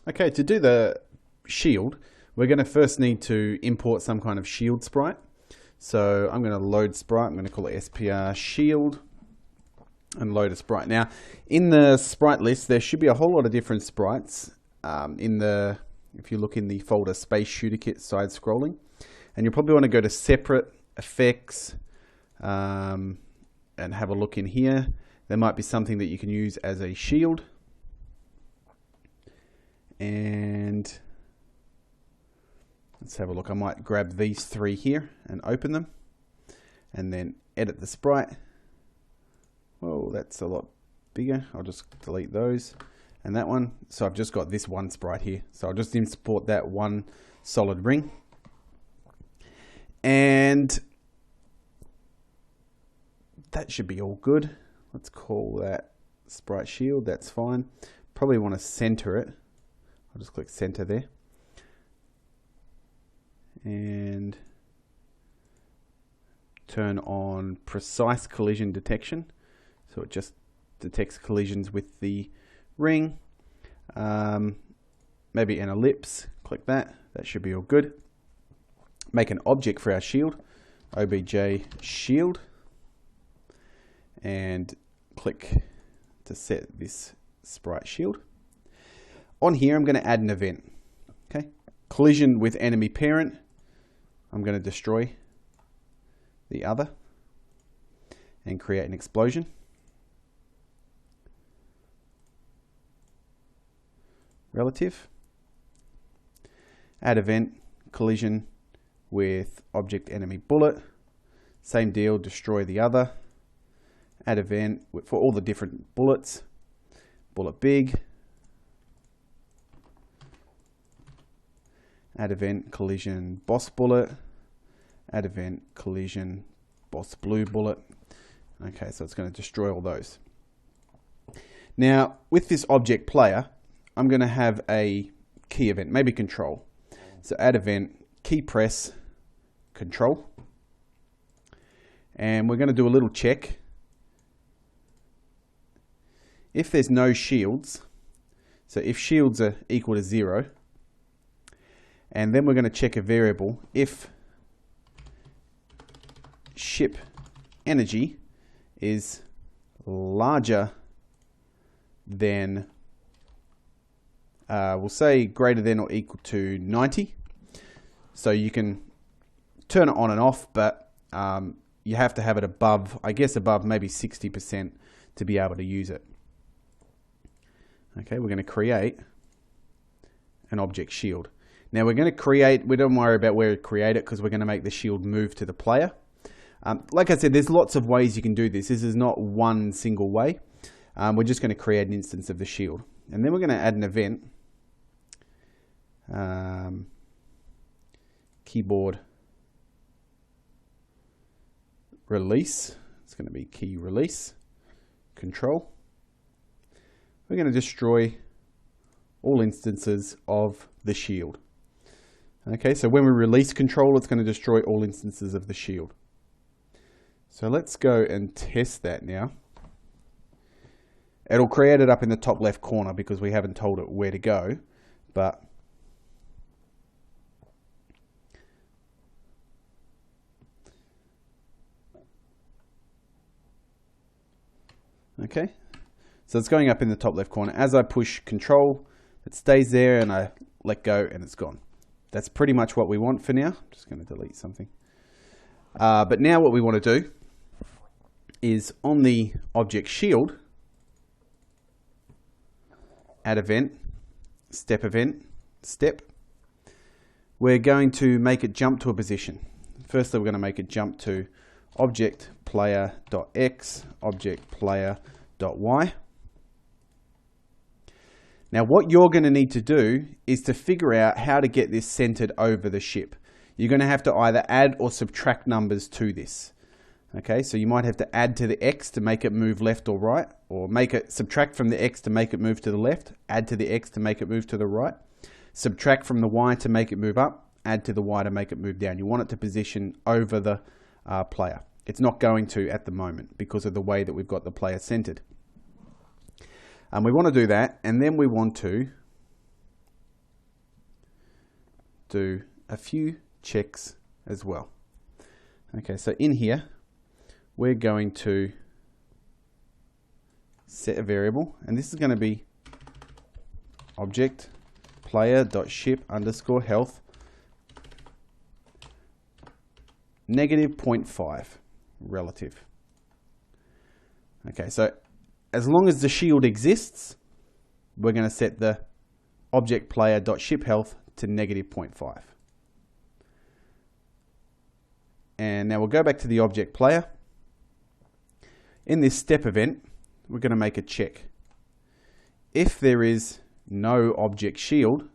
Okay, to do the shield, we're going to first need to import some kind of shield sprite. So I'm going to load sprite. I'm going to call it SPR shield and load a sprite. Now, in the sprite list, there should be a whole lot of different sprites. If you look in the folder Space Shooter Kit side scrolling, and you'll probably want to go to separate effects and have a look in here. There might be something that you can use as a shield. And let's have a look. I might grab these three here and open them and then edit the sprite. Whoa, that's a lot bigger. I'll just delete those and that one. So I've just got this one sprite here. So I'll just import that one solid ring. And that should be all good. Let's call that sprite shield. That's fine. Probably want to center it. I'll just click center there. And turn on precise collision detection. So it just detects collisions with the ring. Maybe an ellipse. Click that. That should be all good. Make an object for our shield. OBJ shield. And click to set this sprite shield. On here, I'm going to add an event. Okay, collision with enemy parent. I'm going to destroy the other and create an explosion. Relative. Add event, collision with object enemy bullet. Same deal, destroy the other. Add event for all the different bullets. Bullet big. Add event, collision, boss bullet. Add event, collision, boss blue bullet. Okay, so it's going to destroy all those. Now, with this object player, I'm going to have a key event, maybe control. So add event, key press, control. And we're going to do a little check. If there's no shields, so if shields are equal to 0, and then we're going to check a variable if ship energy is larger than, we'll say greater than or equal to 90. So you can turn it on and off, but you have to have it above, I guess above maybe 60% to be able to use it. Okay, we're going to create an object shield. Now we're going to create, we don't worry about where to create it because we're going to make the shield move to the player. Like I said, there's lots of ways you can do this. This is not one single way. We're just going to create an instance of the shield. And then we're going to add an event. Keyboard release. It's going to be key release. Control. We're going to destroy all instances of the shield. Okay, so when we release control, it's going to destroy all instances of the shield. So let's go and test that now. It'll create it up in the top left corner because we haven't told it where to go, but okay. So it's going up in the top left corner. As I push control, it stays there and I let go and it's gone. That's pretty much what we want for now. I'm just going to delete something. But now what we want to do is on the object shield, add event, step, we're going to make it jump to a position. Firstly, we're going to make it jump to object player.x, object player.y. Now what you're going to need to do is to figure out how to get this centered over the ship. You're going to have to either add or subtract numbers to this. Okay, so you might have to add to the x to make it move left or right, or make it subtract from the x to make it move to the left, add to the x to make it move to the right, subtract from the y to make it move up, add to the y to make it move down. You want it to position over the player. It's not going to at the moment because of the way that we've got the player centered. We want to do that, and then we want to do a few checks as well. Okay, so in here, we're going to set a variable, and this is going to be object player.ship_health -0.5 relative. Okay, so as long as the shield exists, we're going to set the object player.shipHealth to -0.5. And now we'll go back to the object player. In this step event, we're going to make a check. If there is no object shield,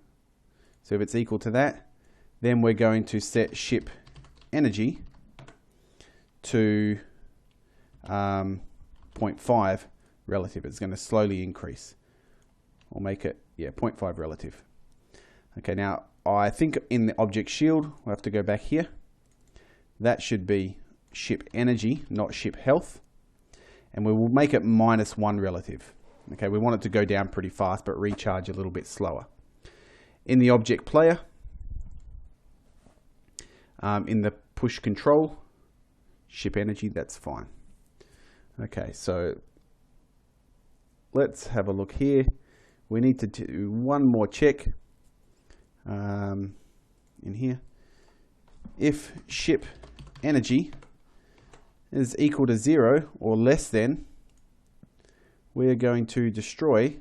so if it's equal to that, then we're going to set ship energy to 0.5 relative. It's going to slowly increase. We'll make it, 0.5 relative. Okay, now I think in the object shield, we'll have to go back here. That should be ship energy, not ship health. And we will make it -1 relative. Okay, we want it to go down pretty fast, but recharge a little bit slower. In the object player, in the push control, ship energy, that's fine. Okay, so let's have a look here. We need to do one more check in here. If ship energy is equal to 0 or less than, we're going to destroy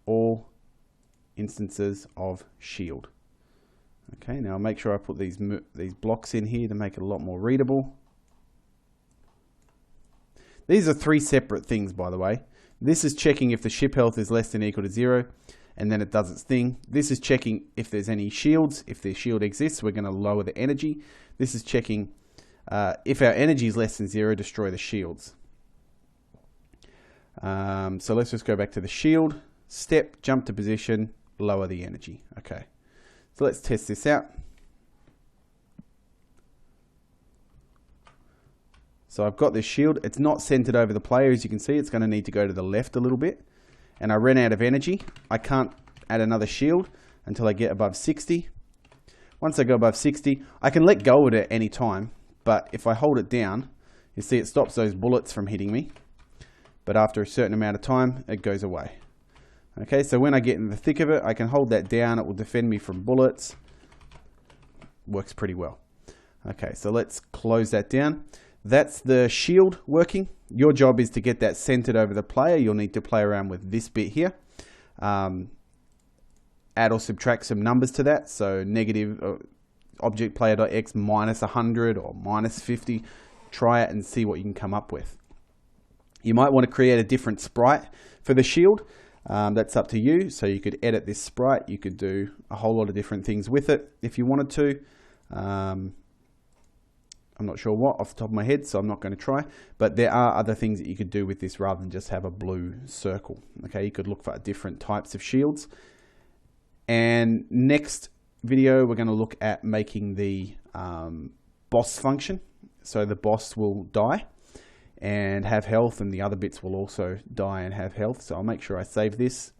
all instances of shield. Okay, now make sure I put these blocks in here to make it a lot more readable. These are 3 separate things, by the way. This is checking if the ship health is less than or equal to 0, and then it does its thing. This is checking if there's any shields. If the shield exists, we're going to lower the energy. This is checking if our energy is less than 0, destroy the shields. So let's just go back to the shield. Step, jump to position, lower the energy. Okay, so let's test this out. So I've got this shield. It's not centered over the player. As you can see, it's going to need to go to the left a little bit. And I ran out of energy. I can't add another shield until I get above 60. Once I go above 60, I can let go of it at any time. But if I hold it down, you see it stops those bullets from hitting me. But after a certain amount of time, it goes away. Okay, so when I get in the thick of it, I can hold that down. It will defend me from bullets. Works pretty well. Okay, so let's close that down. That's the shield working. Your job is to get that centered over the player. You'll need to play around with this bit here. Add or subtract some numbers to that. So negative object player.x -100 or -50. Try it and see what you can come up with. You might want to create a different sprite for the shield. That's up to you. So you could edit this sprite. You could do a whole lot of different things with it if you wanted to. I'm not sure what off the top of my head, so I'm not going to try. But there are other things that you could do with this rather than just have a blue circle. Okay, you could look for different types of shields. And next video, we're going to look at making the boss function. So the boss will die and have health, and the other bits will also die and have health. So I'll make sure I save this